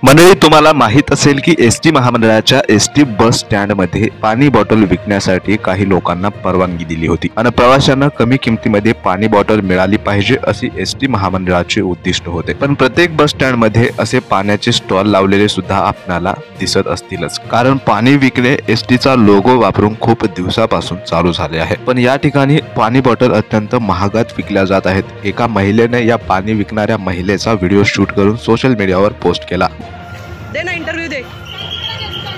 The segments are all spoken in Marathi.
मंडळी, तुम्हाला माहित असेल की एसटी महामंडळाच्या एसटी बस स्टँड मध्ये पाणी बॉटल विकण्यासाठी काही लोकांना परवानगी दिली होती आणि प्रवाशांना कमी किमतीमध्ये पाणी बॉटल मिळाली पाहिजे अशी एसटी महामंडळाचे उद्दिष्ट होते। पण प्रत्येक बस स्टँड मध्ये असे पाण्याचे स्टॉल लावलेले सुद्धा आपल्याला दिसत असतीलच, कारण पाणी विकणे एसटीचा लोगो वापरून खूप दिवसापासून चालू झाले आहे। पण या ठिकाणी पाणी बॉटल अत्यंत महागात विकल्या जात आहेत। एका महिलेने या पाणी विकणाऱ्या महिलेचा व्हिडिओ शूट करून सोशल मीडियावर पोस्ट केला। दे ना इंटरव्ह्यू दे।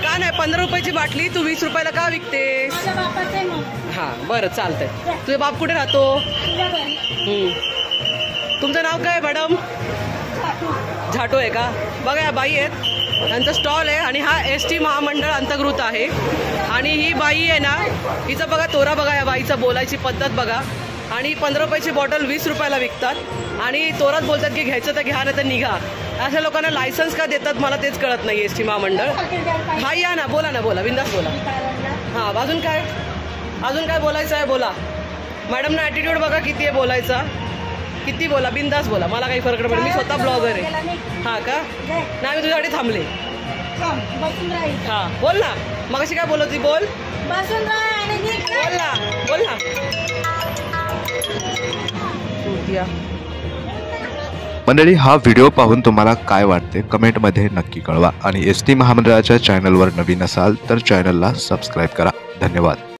का नाही 15 रुपयाची बाटली तू 20 रुपयाला का विकतेस? हां बरं चालतंय। तुझे बाप कुठे राहतो? तुमचं नाव काय मॅडम? झाटो आहे का? बघा या बाई आहेत, त्यांचा स्टॉल आहे आणि हा एसटी महामंडळ अंतर्गत आहे। आणि ही बाई आहे ना, हिचं बघा तोरा बघा, या बाईचा बोलायची पद्धत बघा। आणि 15 रुपयाची बॉटल 20 रुपयाला विकतात आणि तोरात बोलतात की घ्यायचं तर घ्या नाही तर निघा। अशा लोकांना लायसन्स का देतात मला तेच कळत नाही एसटी महामंडळ। हा या ना, बोला ना, बोला बिंदास बोला। हां अजून काय बोलायचं आहे बोला। मॅडमना ॲटिट्यूड बघा किती आहे बोलायचा, किती बोला, बिंदास बोला, मला काही फरक नाही पडत, मी स्वतः ब्लॉगर आहे। हां का नाही, मी तुझ्यासाठी थांबले। हां बोल ना, मग अशी काय बोलत ती, बोल बोल ना, बोल ना। मंडळी, हा व्हिडिओ पाहून तुम्हाला काय वाटते कमेंटमध्ये नक्की कळवा आणि एसटी महामंडळाच्या चॅनलवर नवीन असाल तर चॅनलला सबस्क्राईब करा। धन्यवाद।